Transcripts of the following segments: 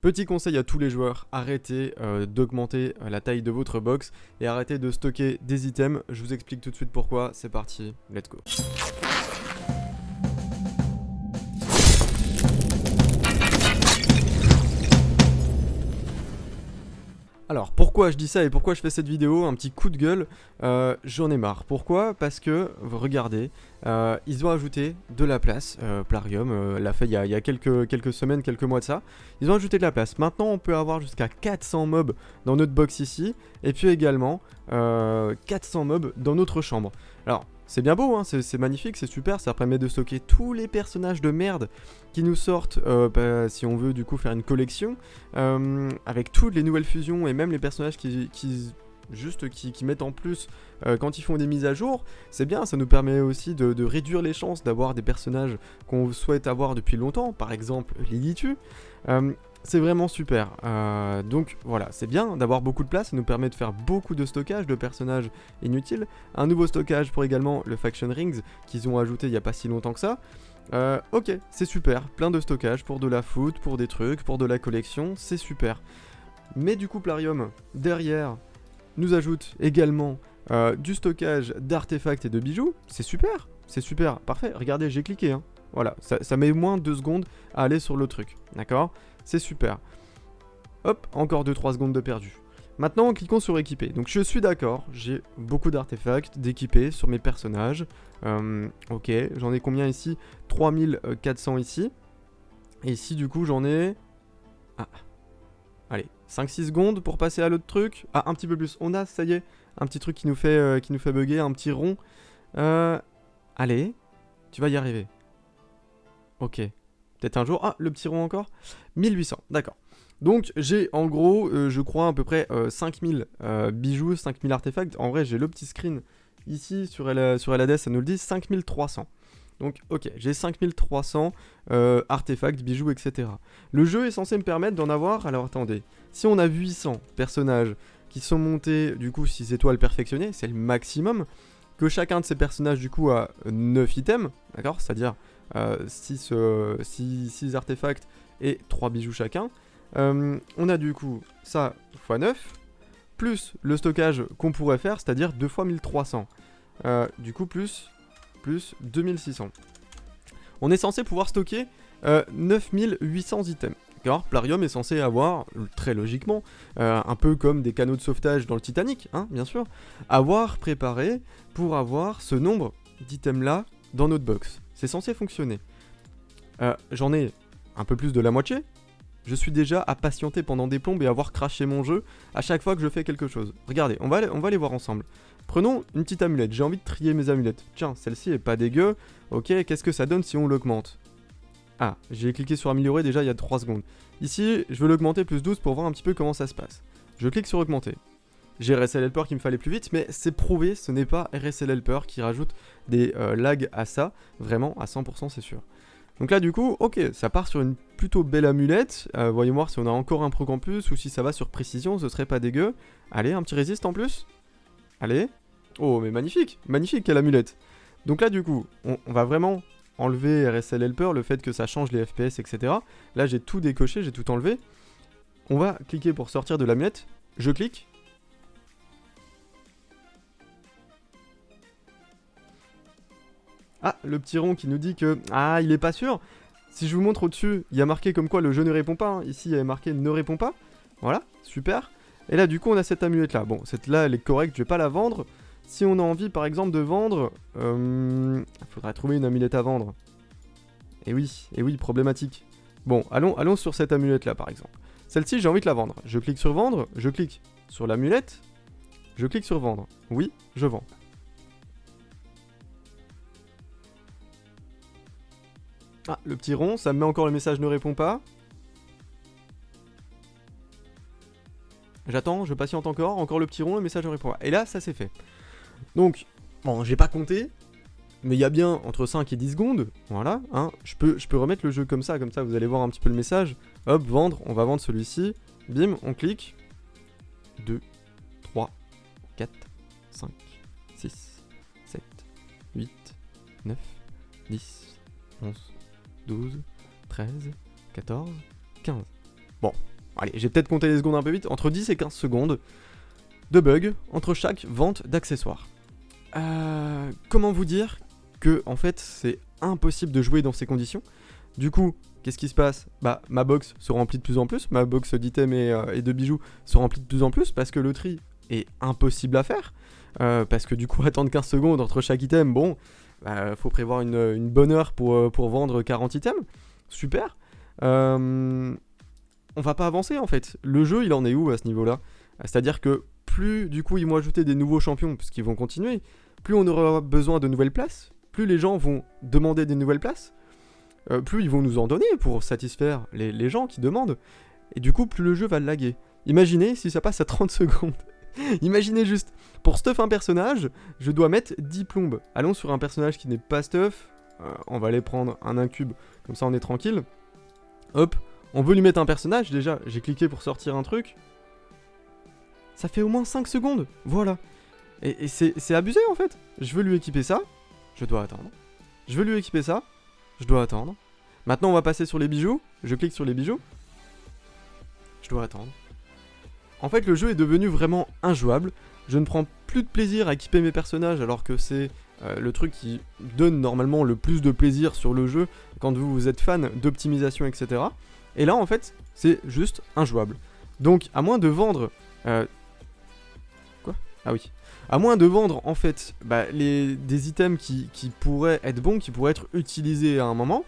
Petit conseil à tous les joueurs, arrêtez d'augmenter la taille de votre box et arrêtez de stocker des items. Je vous explique tout de suite pourquoi, c'est parti, let's go. Alors pourquoi je dis ça et pourquoi je fais cette vidéo, un petit coup de gueule, j'en ai marre. Pourquoi? Parce que, regardez, ils ont ajouté de la place, Plarium l'a fait il y a quelques semaines, quelques mois de ça. Ils ont ajouté de la place. Maintenant on peut avoir jusqu'à 400 mobs dans notre box ici, et puis également 400 mobs dans notre chambre. Alors c'est bien beau, hein, c'est magnifique, c'est super, ça permet de stocker tous les personnages de merde qui nous sortent, si on veut du coup faire une collection, avec toutes les nouvelles fusions et même les personnages qui mettent en plus quand ils font des mises à jour. C'est bien, ça nous permet aussi de réduire les chances d'avoir des personnages qu'on souhaite avoir depuis longtemps, par exemple Lilitu. C'est vraiment super, donc voilà, c'est bien d'avoir beaucoup de place, ça nous permet de faire beaucoup de stockage de personnages inutiles. Un nouveau stockage pour également le Faction Rings qu'ils ont ajouté il n'y a pas si longtemps que ça. Ok, c'est super, plein de stockage pour de la foot, pour des trucs, pour de la collection, c'est super. Mais du coup Plarium, derrière, nous ajoute également du stockage d'artefacts et de bijoux, c'est super, parfait, regardez, j'ai cliqué, hein. Voilà, ça met moins de 2 secondes à aller sur le truc, d'accord? C'est super. Hop, encore 2-3 secondes de perdu. Maintenant, cliquons sur équiper. Donc je suis d'accord, j'ai beaucoup d'artefacts d'équiper sur mes personnages. Ok, j'en ai combien ici? 3400 ici. Et ici, du coup, j'en ai... Ah, allez, 5-6 secondes pour passer à l'autre truc. Ah, un petit peu plus. On a, ça y est, un petit truc qui nous fait bugger, un petit rond. Allez, tu vas y arriver. Ok. Peut-être un jour. Ah, le petit rond encore. 1800, d'accord. Donc j'ai en gros, je crois à peu près 5000 bijoux, 5000 artefacts. En vrai, j'ai le petit screen ici sur LADS, ça nous le dit, 5300. Donc ok, j'ai 5300 artefacts, bijoux, etc. Le jeu est censé me permettre d'en avoir, alors attendez, si on a 800 personnages qui sont montés, du coup 6 étoiles perfectionnées, c'est le maximum, que chacun de ces personnages du coup a 9 items, d'accord? C'est-à-dire 6 artefacts et 3 bijoux chacun. On a du coup ça x 9, plus le stockage qu'on pourrait faire, c'est-à-dire 2 fois 1300. Du coup plus 2600. On est censé pouvoir stocker 9800 items. D'accord, Plarium est censé avoir, très logiquement, un peu comme des canaux de sauvetage dans le Titanic, hein, bien sûr, avoir préparé pour avoir ce nombre d'items là dans notre box. C'est censé fonctionner. J'en ai un peu plus de la moitié. Je suis déjà à patienter pendant des plombes et avoir craché mon jeu à chaque fois que je fais quelque chose. Regardez, on va les voir ensemble. Prenons une petite amulette, j'ai envie de trier mes amulettes. Tiens, celle-ci est pas dégueu. Ok, qu'est-ce que ça donne si on l'augmente? Ah, j'ai cliqué sur améliorer déjà il y a 3 secondes. Ici, je veux l'augmenter plus 12 pour voir un petit peu comment ça se passe. Je clique sur augmenter. J'ai RSL Helper qui me fallait plus vite, mais c'est prouvé, ce n'est pas RSL Helper qui rajoute des lags à ça. Vraiment, à 100% c'est sûr. Donc là du coup, ok, ça part sur une plutôt belle amulette. Voyons voir si on a encore un proc en plus ou si ça va sur précision, ce serait pas dégueu. Allez, un petit résiste en plus. Allez. Oh, mais magnifique, magnifique, quelle amulette. Donc là du coup, on va vraiment enlever RSL Helper, le fait que ça change les FPS, etc. Là j'ai tout décoché, j'ai tout enlevé. On va cliquer pour sortir de l'amulette. Je clique. Ah, le petit rond qui nous dit que... Ah, il est pas sûr. Si je vous montre au-dessus, il y a marqué comme quoi le jeu ne répond pas. Hein. Ici, il y a marqué ne répond pas. Voilà, super. Et là, du coup, on a cette amulette là. Bon, cette là, elle est correcte, je vais pas la vendre. Si on a envie, par exemple, de vendre... Il faudrait trouver une amulette à vendre. Et oui, problématique. Bon, allons sur cette amulette là, par exemple. Celle-ci, j'ai envie de la vendre. Je clique sur vendre, je clique sur l'amulette, je clique sur vendre. Oui, je vends. Ah, le petit rond, ça me met encore le message ne répond pas. J'attends, je patiente encore le petit rond, le message ne répond pas. Et là, ça c'est fait. Donc, bon, j'ai pas compté, mais il y a bien entre 5 et 10 secondes, voilà, hein. Je peux remettre le jeu comme ça vous allez voir un petit peu le message. Hop, vendre, on va vendre celui-ci. Bim, on clique. 2, 3, 4, 5, 6, 7, 8, 9, 10, 11, 12, 13, 14, 15. bon, allez, j'ai peut-être compté les secondes un peu vite, entre 10 et 15 secondes de bug entre chaque vente d'accessoires. Comment vous dire que en fait c'est impossible de jouer dans ces conditions. Du coup, qu'est-ce qui se passe? Bah, ma box se remplit de plus en plus, ma box d'items et de bijoux se remplit de plus en plus parce que le tri est impossible à faire. Parce que du coup, attendre 15 secondes entre chaque item, bon, faut prévoir une bonne heure pour vendre 40 items. Super. On va pas avancer en fait. Le jeu, il en est où à ce niveau-là? C'est-à-dire que plus du coup ils vont ajouter des nouveaux champions, puisqu'ils vont continuer, plus on aura besoin de nouvelles places, plus les gens vont demander des nouvelles places, plus ils vont nous en donner pour satisfaire les gens qui demandent, et du coup plus le jeu va laguer. Imaginez si ça passe à 30 secondes. Imaginez juste, pour stuff un personnage, je dois mettre 10 plombes. Allons sur un personnage qui n'est pas stuff, on va aller prendre un incube, comme ça on est tranquille. Hop, on veut lui mettre un personnage, déjà j'ai cliqué pour sortir un truc. Ça fait au moins 5 secondes, voilà. Et c'est abusé en fait. Je veux lui équiper ça, je dois attendre. Je veux lui équiper ça, je dois attendre. Maintenant on va passer sur les bijoux, je clique sur les bijoux. Je dois attendre. En fait le jeu est devenu vraiment injouable. Je ne prends plus de plaisir à équiper mes personnages alors que c'est le truc qui donne normalement le plus de plaisir sur le jeu quand vous êtes fan d'optimisation, etc. Et là en fait c'est juste injouable. Donc à moins de vendre... Ah oui. À moins de vendre en fait des items qui pourraient être bons, qui pourraient être utilisés à un moment,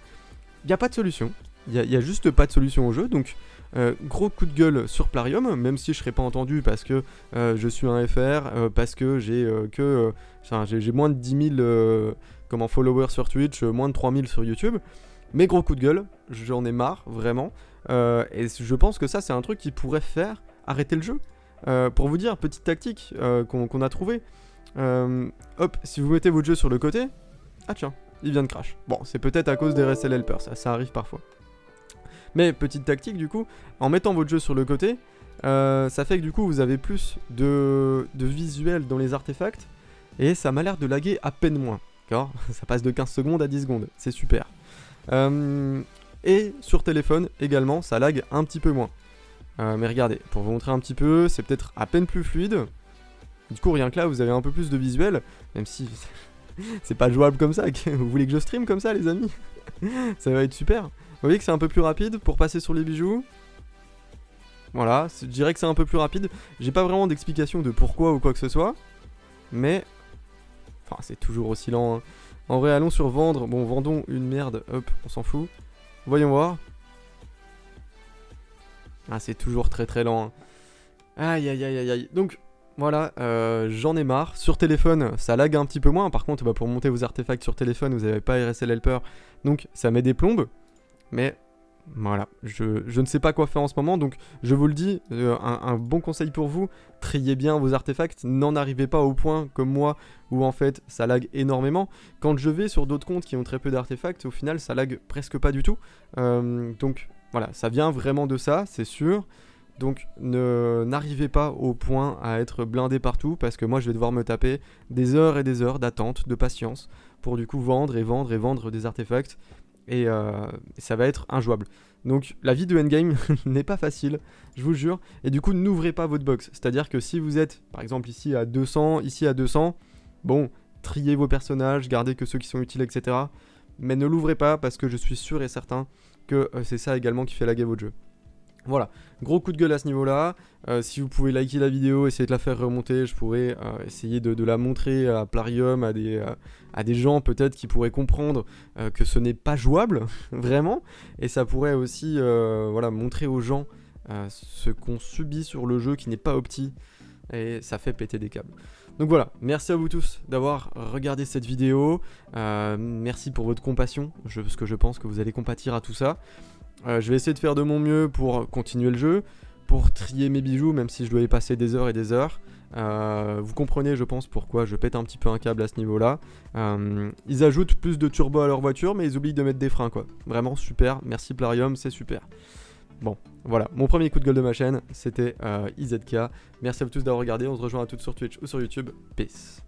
il n'y a pas de solution. Il y a juste pas de solution au jeu. Donc gros coup de gueule sur Plarium, même si je serais pas entendu parce que je suis un FR, parce que j'ai moins de 10 000 followers sur Twitch, moins de 3000 sur YouTube. Mais gros coup de gueule, j'en ai marre, vraiment. Et je pense que ça c'est un truc qui pourrait faire arrêter le jeu. Pour vous dire, petite tactique qu'on a trouvé. Hop, si vous mettez votre jeu sur le côté, ah tiens, il vient de crash. Bon, c'est peut-être à cause des RSL helpers, ça arrive parfois. Mais petite tactique du coup, en mettant votre jeu sur le côté, ça fait que du coup vous avez plus de visuel dans les artefacts et ça m'a l'air de laguer à peine moins. D'accord ? Ça passe de 15 secondes à 10 secondes, c'est super. Et sur téléphone également, ça lag un petit peu moins. Mais regardez, pour vous montrer un petit peu, c'est peut-être à peine plus fluide. Du coup, rien que là, vous avez un peu plus de visuel, même si c'est pas jouable comme ça. Vous voulez que je stream comme ça, les amis? Ça va être super. Vous voyez que c'est un peu plus rapide pour passer sur les bijoux. Voilà, je dirais que c'est un peu plus rapide. J'ai pas vraiment d'explication de pourquoi ou quoi que ce soit. Mais... Enfin, c'est toujours aussi lent. Hein. En vrai, allons sur vendre. Bon, vendons une merde. Hop, on s'en fout. Voyons voir. Ah, c'est toujours très très lent. Hein. Aïe aïe aïe aïe aïe. Donc voilà, j'en ai marre. Sur téléphone, ça lag un petit peu moins. Par contre, pour monter vos artefacts sur téléphone, vous n'avez pas RSL Helper. Donc ça met des plombes. Mais voilà, je ne sais pas quoi faire en ce moment. Donc je vous le dis, un bon conseil pour vous, triez bien vos artefacts. N'en arrivez pas au point comme moi où en fait ça lag énormément. Quand je vais sur d'autres comptes qui ont très peu d'artefacts, au final ça lag presque pas du tout. Donc... Voilà, ça vient vraiment de ça, c'est sûr. Donc n'arrivez pas au point à être blindé partout parce que moi je vais devoir me taper des heures et des heures d'attente, de patience pour du coup vendre et vendre et vendre des artefacts et ça va être injouable. Donc la vie de endgame n'est pas facile, je vous jure. Et du coup n'ouvrez pas votre box. C'est-à-dire que si vous êtes par exemple ici à 200, ici à 200, bon, triez vos personnages, gardez que ceux qui sont utiles, etc. Mais ne l'ouvrez pas parce que je suis sûr et certain que c'est ça également qui fait laguer votre jeu. Voilà, gros coup de gueule à ce niveau-là. Si vous pouvez liker la vidéo, essayer de la faire remonter, je pourrais essayer de la montrer à Plarium, à des gens peut-être qui pourraient comprendre que ce n'est pas jouable, vraiment. Et ça pourrait aussi voilà, montrer aux gens ce qu'on subit sur le jeu qui n'est pas opti. Et ça fait péter des câbles. Donc voilà, merci à vous tous d'avoir regardé cette vidéo. Merci pour votre compassion, parce que je pense que vous allez compatir à tout ça. Je vais essayer de faire de mon mieux pour continuer le jeu, pour trier mes bijoux, même si je dois y passer des heures et des heures. Vous comprenez, je pense, pourquoi je pète un petit peu un câble à ce niveau-là. Ils ajoutent plus de turbo à leur voiture, mais ils oublient de mettre des freins, quoi. Vraiment super, merci Plarium, c'est super. Bon, voilà, mon premier coup de gueule de ma chaîne, c'était IZK. Merci à vous tous d'avoir regardé, on se rejoint à toutes sur Twitch ou sur YouTube. Peace.